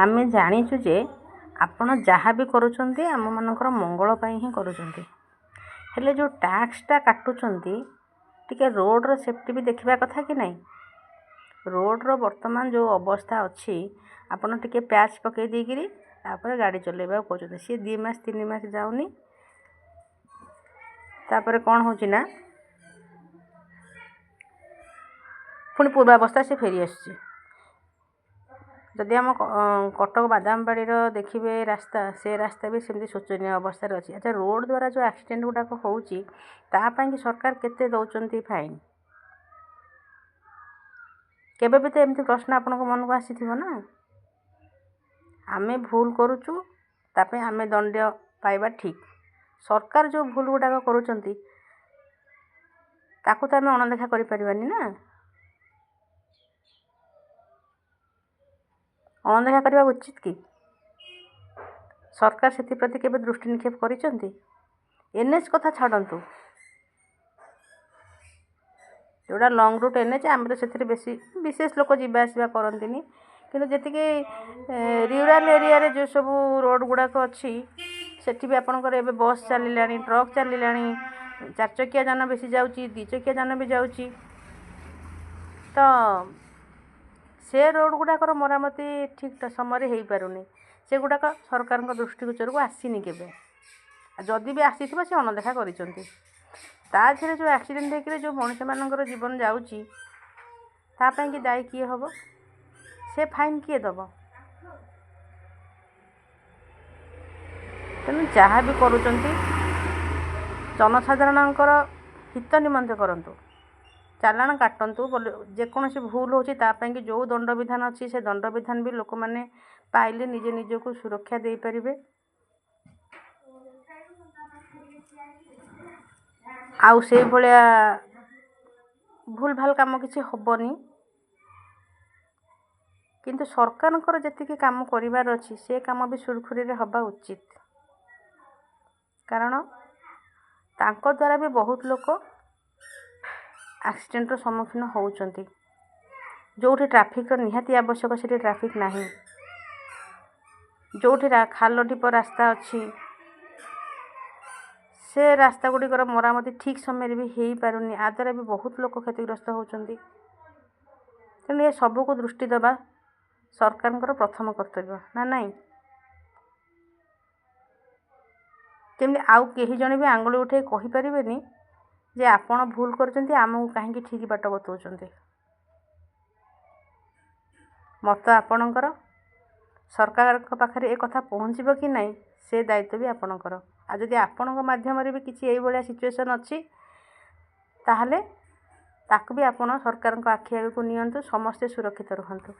ଆମେ ଜାଣିଛୁ ଯେ ଆପଣ ଯାହା ବି କରୁଛନ୍ତି ଆମମାନଙ୍କର ମଙ୍ଗଳ ପାଇଁ ହିଁ କରୁଛନ୍ତି, ହେଲେ ଯେଉଁ ଟ୍ୟାକ୍ସଟା କାଟୁଛନ୍ତି ଟିକେ ରୋଡ଼ର ସେଫ୍ଟି ବି ଦେଖିବା କଥା କି ନାହିଁ। ରୋଡ଼ର ବର୍ତ୍ତମାନ ଯେଉଁ ଅବସ୍ଥା ଅଛି ଆପଣ ଟିକେ ପ୍ୟାଚ୍ ପକାଇ ଦେଇକିରି ତାପରେ ଗାଡ଼ି ଚଲାଇବାକୁ କହୁଛନ୍ତି। ସିଏ 2 ମାସ 3 ମାସ ଯାଉନି, ତାପରେ କ'ଣ ହେଉଛି ନା ପୁଣି ପୂର୍ବାବସ୍ଥା ସେ ଫେରି ଆସୁଛି। ଯଦି ଆମ କଟକ ବାଦାମବାଡ଼ିର ଦେଖିବେ ରାସ୍ତା, ସେ ରାସ୍ତା ବି ସେମିତି ଶୋଚନୀୟ ଅବସ୍ଥାରେ ଅଛି। ଆଚ୍ଛା, ରୋଡ଼ ଦ୍ୱାରା ଯେଉଁ ଆକ୍ସିଡେଣ୍ଟ ଗୁଡ଼ାକ ହେଉଛି ତା ପାଇଁକି ସରକାର କେତେ ଦେଉଛନ୍ତି ଫାଇନ୍? କେବେ ବି ତ ଏମିତି ପ୍ରଶ୍ନ ଆପଣଙ୍କ ମନକୁ ଆସିଥିବ ନା। ଆମେ ଭୁଲ କରୁଛୁ, ତା ପାଇଁ ଆମେ ଦଣ୍ଡ ପାଇବା ଠିକ୍। ସରକାର ଯେଉଁ ଭୁଲ ଗୁଡ଼ାକ କରୁଛନ୍ତି ତାକୁ ତ ଆମେ ଅଣଦେଖା କରିପାରିବାନି ନା। ଅଣଦେଖା କରିବା ଉଚିତ କି? ସରକାର ସେଥିପ୍ରତି କେବେ ଦୃଷ୍ଟି ନିକ୍ଷେପ କରିଛନ୍ତି? NH କଥା ଛାଡ଼ନ୍ତୁ, ଯେଉଁଟା ଲଙ୍ଗ୍ ରୁଟ୍ NH ଆମେ ତ ସେଥିରେ ବିଶେଷ ଲୋକ ଯିବା ଆସିବା କରନ୍ତିନି, କିନ୍ତୁ ଯେତିକି ରୁରାଲ୍ ଏରିଆରେ ଯେଉଁ ସବୁ ରୋଡ଼ ଗୁଡ଼ାକ ଅଛି ସେଠି ବି ଆପଣଙ୍କର ଏବେ ବସ୍ ଚାଲିଲାଣି, ଟ୍ରକ୍ ଚାଲିଲାଣି, 4 ଚକିଆ ଯାନ ବେଶୀ ଯାଉଛି, 2 ଚକିଆ ଯାନ ବି ଯାଉଛି। ତ ସେ ରୋଡ଼ ଗୁଡ଼ାକର ମରାମତି ଠିକ୍ ସମୟରେ ହେଇପାରୁନି। ସେଗୁଡ଼ାକ ସରକାରଙ୍କ ଦୃଷ୍ଟିଗୋଚରକୁ ଆସିନି କେବେ। ଯଦି ବି ଆସିଥିବ ସେ ଅଣଦେଖା କରିଛନ୍ତି। ତା ଦେହରେ ଯେଉଁ ଆକ୍ସିଡେଣ୍ଟ ହେଇକିରି ଯେଉଁ ମଣିଷମାନଙ୍କର ଜୀବନ ଯାଉଛି ତା ପାଇଁକି ଦାୟୀ କିଏ ହେବ? ସେ ଫାଇନ୍ କିଏ ଦେବ? ତେଣୁ ଯାହା ବି କରୁଛନ୍ତି ଜନସାଧାରଣଙ୍କର ହିତ ନିମନ୍ତେ କରନ୍ତୁ। ଚାଲାଣ କାଟନ୍ତୁ, ଯେକୌଣସି ଭୁଲ ହେଉଛି ତା ପାଇଁକି ଯେଉଁ ଦଣ୍ଡବିଧାନ ଅଛି ସେ ଦଣ୍ଡବିଧାନ ବି ଲୋକମାନେ ପାଇଲେ ନିଜେ ନିଜକୁ ସୁରକ୍ଷା ଦେଇପାରିବେ। ଆଉ ସେଇଭଳିଆ ଭୁଲ ଭାଲ କାମ କିଛି ହେବନି। କିନ୍ତୁ ସରକାରଙ୍କର ଯେତିକି କାମ କରିବାର ଅଛି ସେ କାମ ବି ସୁରୁଖୁରୁରେ ହେବା ଉଚିତ, କାରଣ ତାଙ୍କ ଦ୍ୱାରା ବି ବହୁତ ଲୋକ ଆକ୍ସିଡେଣ୍ଟର ସମ୍ମୁଖୀନ ହେଉଛନ୍ତି। ଯେଉଁଠି ଟ୍ରାଫିକ୍ର ନିହାତି ଆବଶ୍ୟକ ସେଠି ଟ୍ରାଫିକ୍ ନାହିଁ, ଯେଉଁଠି ଖାଲ ଢିପ ରାସ୍ତା ଅଛି ସେ ରାସ୍ତା ଗୁଡ଼ିକର ମରାମତି ଠିକ୍ ସମୟରେ ବି ହେଇପାରୁନି, ଆ ଦ୍ୱାରା ବି ବହୁତ ଲୋକ କ୍ଷତିଗ୍ରସ୍ତ ହେଉଛନ୍ତି। ତେଣୁ ଏ ସବୁକୁ ଦୃଷ୍ଟି ଦେବା ସରକାରଙ୍କର ପ୍ରଥମ କର୍ତ୍ତବ୍ୟ ନା ନାହିଁ? ଯେମିତି ଆଉ କେହି ଜଣେ ବି ଆଙ୍ଗୁଳି ଉଠାଇ କହିପାରିବେନି ଯେ ଆପଣ ଭୁଲ କରୁଛନ୍ତି, ଆମକୁ କାହିଁକି ଠିକ୍ ବାଟ ବତାଉଛନ୍ତି। ମତ ଆପଣଙ୍କର, ସରକାରଙ୍କ ପାଖରେ ଏ କଥା ପହଞ୍ଚିବ କି ନାହିଁ ସେ ଦାୟିତ୍ୱ ବି ଆପଣଙ୍କର। ଆଉ ଯଦି ଆପଣଙ୍କ ମାଧ୍ୟମରେ ବି କିଛି ଏଇଭଳିଆ ସିଚୁଏସନ୍ ଅଛି ତାହେଲେ ତାକୁ ବି ଆପଣ ସରକାରଙ୍କ ଆଖି ଆଗକୁ ନିଅନ୍ତୁ, ସମସ୍ତେ ସୁରକ୍ଷିତ ରୁହନ୍ତୁ।